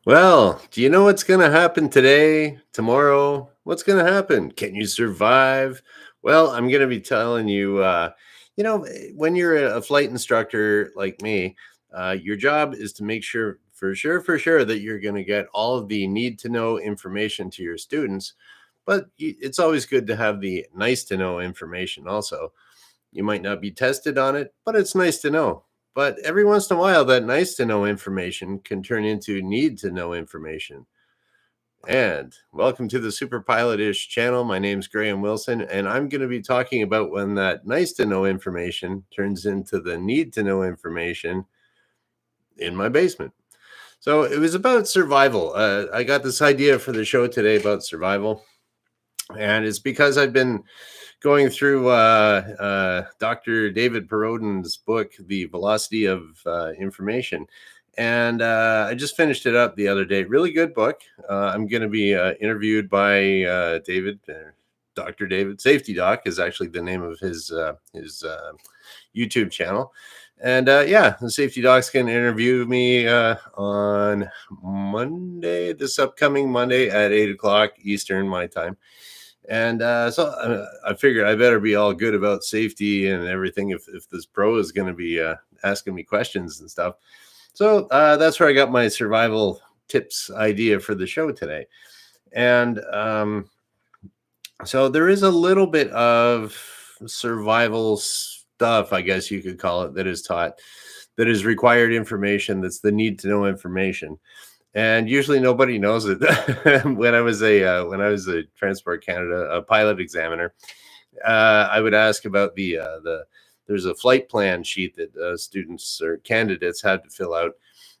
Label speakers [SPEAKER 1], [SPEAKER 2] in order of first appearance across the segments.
[SPEAKER 1] Well, do you know what's going to happen today, tomorrow? What's going to happen? Can you survive? Well, I'm going to be telling you, when you're a flight instructor like me, your job is to make sure, for sure, that you're going to get all of the need to know information to your students. But it's always good to have the nice to know information also. You might not be tested on it, but it's nice to know. But every once in a while, that nice to know information can turn into need to know information. And welcome to the superpilotish channel. My name's Graham Wilson, and I'm going to be talking about when that nice to know information turns into the need to know information in my basement. So it was about survival. I got this idea for the show today about survival, and it's because I've been going through Dr. David Perodin's book, The Velocity of Information. And I just finished it up the other day. Really good book. I'm going to be interviewed by David. Dr. David Safety Doc is actually the name of his YouTube channel. And the Safety Doc's going to interview me on Monday, this upcoming Monday at 8 o'clock Eastern, my time. And so I figured I better be all good about safety and everything if this pro is going to be asking me questions and stuff. So that's where I got my survival tips idea for the show today. And so there is a little bit of survival stuff, I guess you could call it, that is taught, that is required information, that's the need to know information. And usually nobody knows it. When I was a Transport Canada pilot examiner, I would ask about there's a flight plan sheet that students or candidates had to fill out,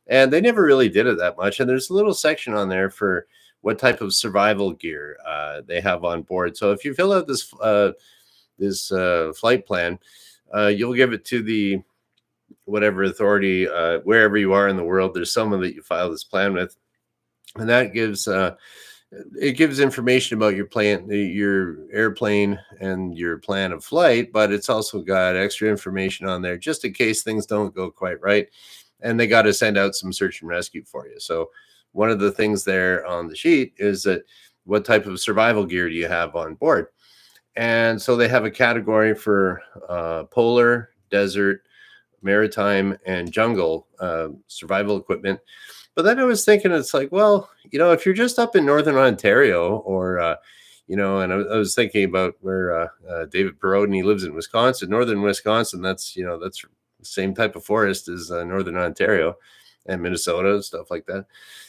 [SPEAKER 1] and they never really did it that much. And there's a little section on there for what type of survival gear they have on board. So if you fill out this flight plan, you'll give it to the whatever authority, wherever you are in the world. There's someone that you file this plan with, and that gives it gives information about your plan, your airplane, and your plan of flight. But it's also got extra information on there just in case things don't go quite right, and they got to send out some search and rescue for you. So one of the things there on the sheet is that what type of survival gear do you have on board? And so they have a category for polar, desert, maritime, and jungle survival equipment. But then I was thinking, it's like, well, if you're just up in northern Ontario, or and I was thinking about where David Perodin, he lives in Wisconsin, northern Wisconsin. That's that's the same type of forest as northern Ontario and Minnesota, stuff like that.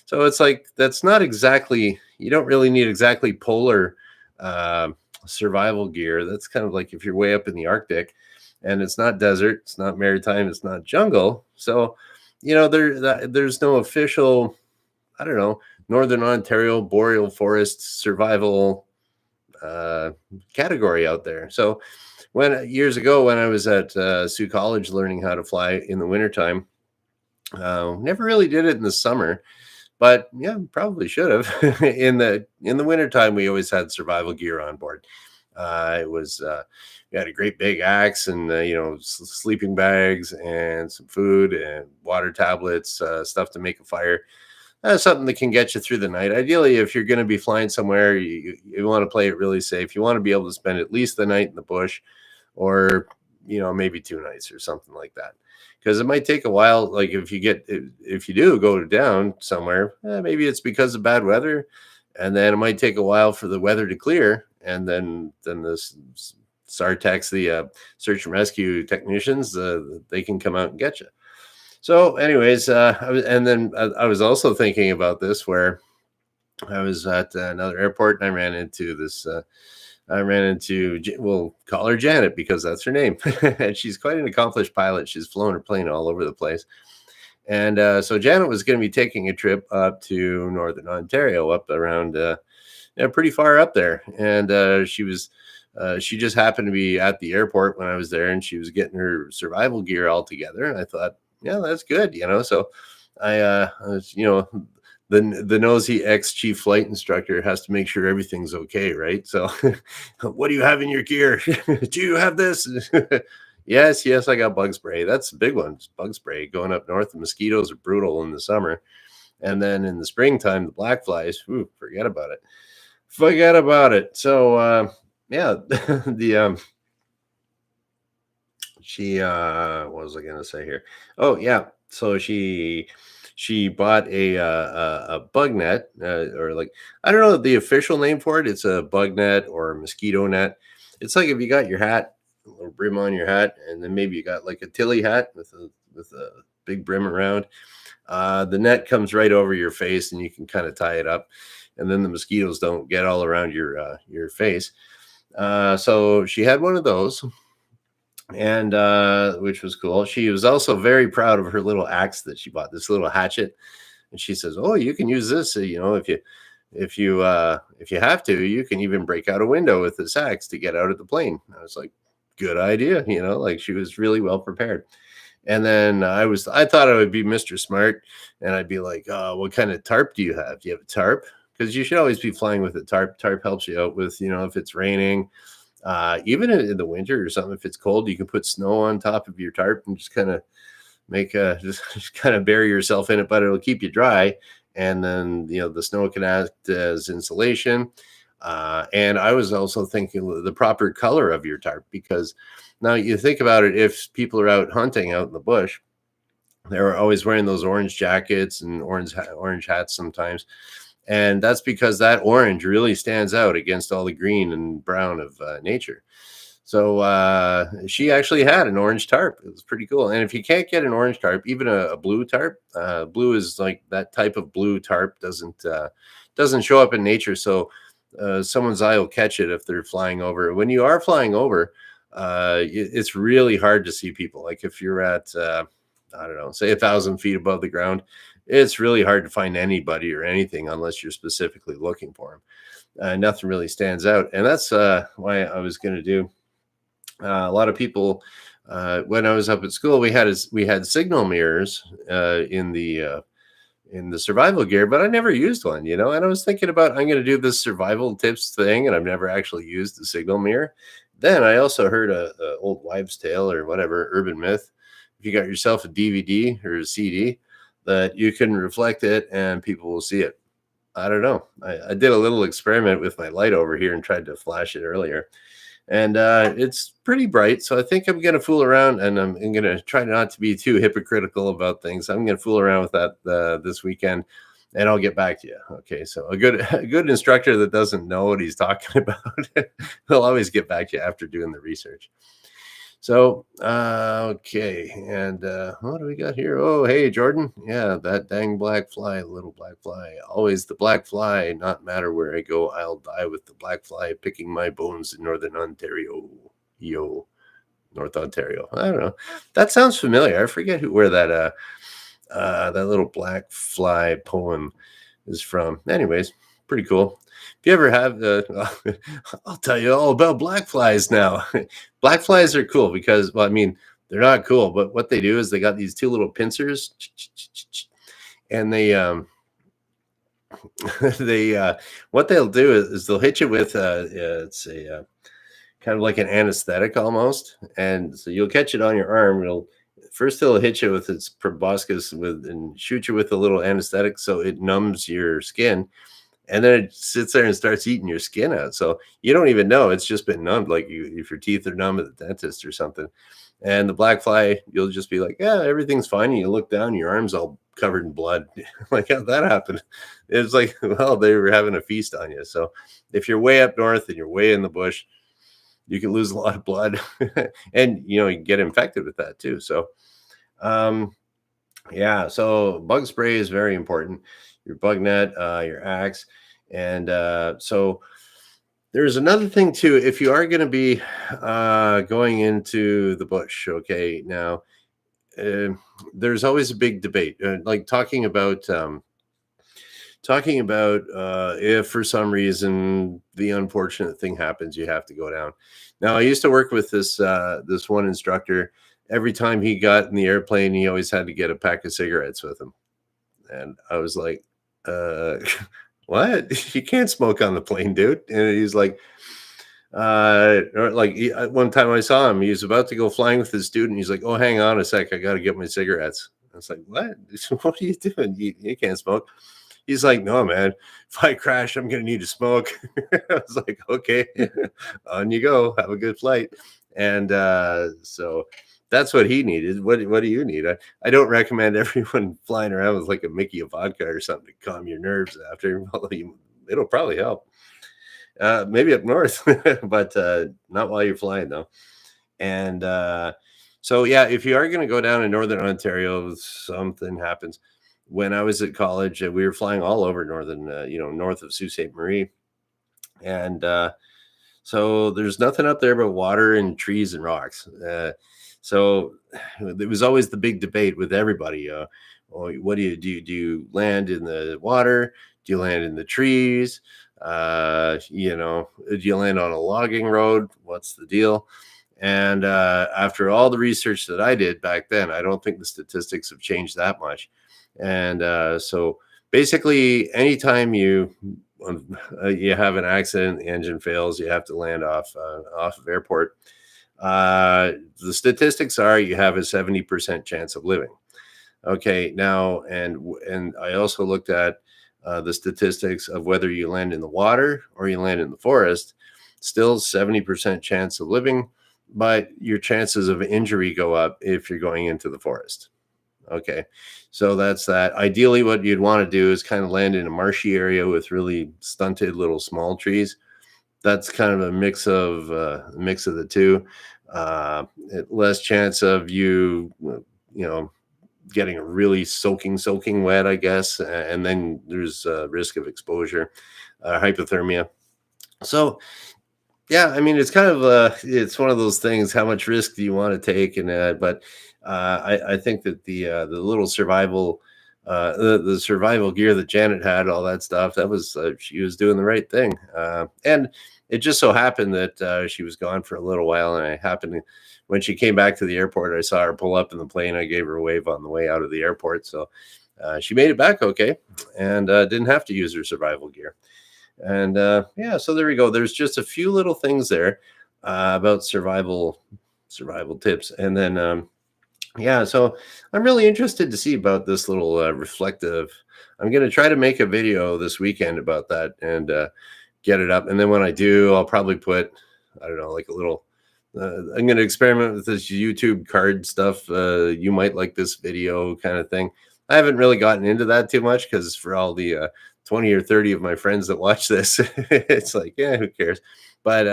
[SPEAKER 1] So it's like, that's not exactly, you don't really need exactly polar survival gear. That's kind of like if you're way up in the Arctic. And it's not desert, it's not maritime, it's not jungle. So, there's no official, I don't know, Northern Ontario boreal forest survival category out there. So, years ago when I was at Sioux College learning how to fly in the wintertime, never really did it in the summer, but yeah, probably should have. in the wintertime, we always had survival gear on board. It was we had a great big axe and sleeping bags and some food and water tablets, stuff to make a fire. Something that can get you through the night. Ideally, if you're going to be flying somewhere, you want to play it really safe. You want to be able to spend at least the night in the bush, or maybe 2 nights or something like that, because it might take a while. Like if you do go down somewhere, maybe it's because of bad weather, and then it might take a while for the weather to clear. And then the SARTECs, the search and rescue technicians, they can come out and get you. So anyways, I was also thinking about this, where I was at another airport, and I ran into, we'll call her Janet because that's her name. And she's quite an accomplished pilot. She's flown her plane all over the place. And so Janet was going to be taking a trip up to Northern Ontario, up around pretty far up there. And she just happened to be at the airport when I was there, and she was getting her survival gear all together. And I thought, yeah, that's good. So I was, the nosy ex-chief flight instructor has to make sure everything's okay, right? So what do you have in your gear? Do you have this? Yes, yes, I got bug spray. That's the big one. It's bug spray going up north. The mosquitoes are brutal in the summer, and then in the springtime, the black flies. Ooh, forget about it. Forget about it. So, yeah, the she what was I gonna say here? Oh yeah, so she bought a bug net, or like, I don't know the official name for it. It's a bug net or a mosquito net. It's like if you got your hat, a little brim on your hat, and then maybe you got like a tilly hat with a big brim around. The net comes right over your face, and you can kind of tie it up, and then the mosquitoes don't get all around your face. So she had one of those, and which was cool. She was also very proud of her little axe that she bought, this little hatchet, and she says, "Oh, you can use this, if you have to, you can even break out a window with this axe to get out of the plane." I was like, "Good idea," like she was really well prepared. And then I thought I would be Mr. Smart, and I'd be like, "What kind of tarp do you have? Do you have a tarp? Because you should always be flying with a tarp. Tarp helps you out with, if it's raining, even in the winter or something. If it's cold, you can put snow on top of your tarp and just kind of make a just kind of bury yourself in it, but it'll keep you dry. And then the snow can act as insulation. And I was also thinking of the proper color of your tarp, because now you think about it, if people are out hunting out in the bush, they're always wearing those orange jackets and orange hats sometimes, and that's because that orange really stands out against all the green and brown of nature. So she actually had an orange tarp. It was pretty cool. And if you can't get an orange tarp, even a blue tarp, blue is like that type of blue tarp doesn't show up in nature. So someone's eye will catch it if they're flying over. When you are flying over, it's really hard to see people. Like if you're at I don't know, say 1,000 feet above the ground, it's really hard to find anybody or anything unless you're specifically looking for them. Nothing really stands out, and that's why I was going to do. A lot of people, when I was up at school, we had signal mirrors in the survival gear, but I never used one, And I was thinking about, I'm going to do this survival tips thing, and I've never actually used the signal mirror. Then I also heard a old wives' tale or whatever urban myth. If you got yourself a DVD or a CD, that you can reflect it and people will see it. I don't know. I did a little experiment with my light over here and tried to flash it earlier, and it's pretty bright. So I think I'm going to fool around, and I'm going to try not to be too hypocritical about things. I'm going to fool around with that this weekend, and I'll get back to you. Okay, so a good instructor that doesn't know what he's talking about will always get back to you after doing the research. So, okay, and what do we got here? Oh, hey, Jordan. Yeah, that dang black fly, little black fly. Always the black fly, not matter where I go, I'll die with the black fly picking my bones in Northern Ontario. Yo, North Ontario. I don't know. That sounds familiar. I forget where that little black fly poem is from. Anyways, pretty cool. If you ever have I'll tell you all about black flies now. Black flies are cool because, well, I mean, they're not cool, but what they do is they got these two little pincers, and they what they'll do is they'll hit you with it's a kind of like an anesthetic almost, and so you'll catch it on your arm. It'll hit you with its proboscis and shoot you with a little anesthetic, so it numbs your skin, and then it sits there and starts eating your skin out. So you don't even know it's just been numbed, like if your teeth are numb at the dentist or something. And the black fly, you'll just be like, yeah, everything's fine. And you look down, your arm's all covered in blood. Like, how'd that happen? It's like, well, they were having a feast on you. So if you're way up north and you're way in the bush, you can lose a lot of blood, and you get infected with that too. So yeah, so bug spray is very important. Your bug net, your axe, and so there's another thing too. If you are going to be going into the bush, okay, now uh, there's always a big debate, like talking about if for some reason the unfortunate thing happens, you have to go down. Now, I used to work with this one instructor. Every time he got in the airplane, he always had to get a pack of cigarettes with him, and I was like, uh, "What? You can't smoke on the plane, dude." And he's like, Or like one time I saw him, he was about to go flying with his student. He's like, "Oh, hang on a sec, I got to get my cigarettes." I was like, "What? What are you doing? You can't smoke." He's like, "No, man. If I crash, I'm gonna need to smoke." I was like, "Okay, on you go. Have a good flight." And so that's what he needed. What do you need? I don't recommend everyone flying around with like a Mickey of vodka or something to calm your nerves after. Although it'll probably help. Maybe up north, but not while you're flying though. And so yeah, if you are going to go down in northern Ontario, something happens. When I was at college, we were flying all over northern, north of Sault Ste. Marie, and so there's nothing up there but water and trees and rocks. So it was always the big debate with everybody. Well, what do you do? Do you land in the water? Do you land in the trees? Do you land on a logging road? What's the deal? And after all the research that I did back then, I don't think the statistics have changed that much. And so basically, anytime you have an accident, the engine fails, you have to land off of airport. The statistics are you have a 70% chance of living. Okay, now and I also looked at the statistics of whether you land in the water or you land in the forest. Still 70% chance of living, but your chances of injury go up if you're going into the forest. Okay, so that's that. Ideally, what you'd want to do is kind of land in a marshy area with really stunted little small trees. That's kind of a mix of the two. Less chance of getting really soaking wet, I guess, and then there's risk of exposure, hypothermia. So yeah, I mean, it's kind of it's one of those things. How much risk do you want to take? And but I think that the little survival, the survival gear that Janet had, all that stuff, that was she was doing the right thing. And it just so happened that she was gone for a little while, and I happened to, when she came back to the airport, I saw her pull up in the plane. I gave her a wave on the way out of the airport, so she made it back okay, and didn't have to use her survival gear. And yeah, so there we go. There's just a few little things there about survival tips, and then yeah, so I'm really interested to see about this little reflective. I'm going to try to make a video this weekend about that and get it up. And then when I do, I'll probably put, I don't know, like a little, I'm going to experiment with this YouTube card stuff. You might like this video kind of thing. I haven't really gotten into that too much because for all the 20 or 30 of my friends that watch this, it's like, yeah, who cares? But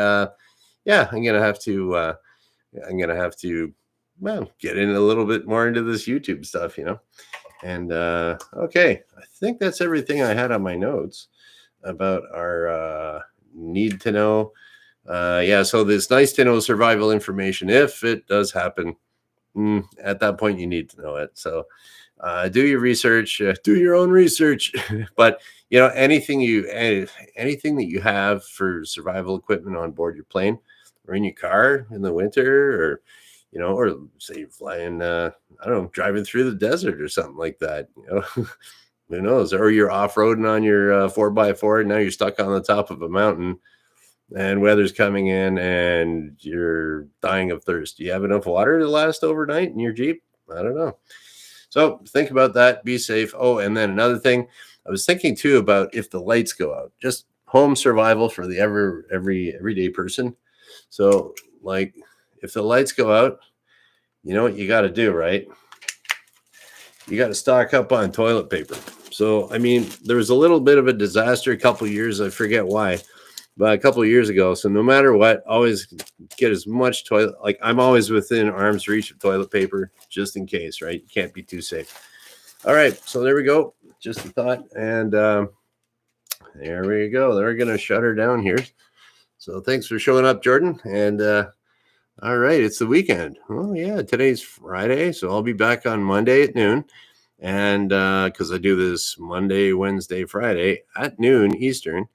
[SPEAKER 1] yeah, I'm going to have to, well, get in a little bit more into this YouTube stuff, And okay, I think that's everything I had on my notes about our need to know. Yeah, so this nice to know survival information if it does happen. At that point, you need to know it. So do your research, do your own research. But anything that you have for survival equipment on board your plane or in your car in the winter, or or say you're flying, I don't know, driving through the desert or something like that, who knows? Or you're off-roading on your 4x4 and now you're stuck on the top of a mountain and weather's coming in and you're dying of thirst. Do you have enough water to last overnight in your Jeep? I don't know. So think about that. Be safe. Oh, and then another thing, I was thinking too about if the lights go out, just home survival for the everyday person. So like, if the lights go out, you know what you got to do, right? You got to stock up on toilet paper. So, I mean, there was a little bit of a disaster a couple years, I forget why, but a couple of years ago. So no matter what, always get as much toilet, like I'm always within arm's reach of toilet paper just in case, right? You can't be too safe. All right. So there we go. Just a thought. And there we go. They're going to shut her down here. So thanks for showing up, Jordan. And all right, it's the weekend. Oh yeah, today's Friday, so I'll be back on Monday at noon. And because I do this Monday, Wednesday, Friday at noon Eastern.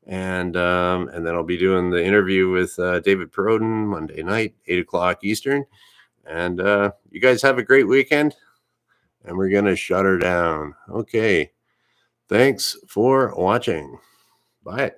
[SPEAKER 1] And then I'll be doing the interview with David Perodin Monday night, 8 o'clock Eastern. And you guys have a great weekend. And we're gonna shut her down. Okay. Thanks for watching. Bye.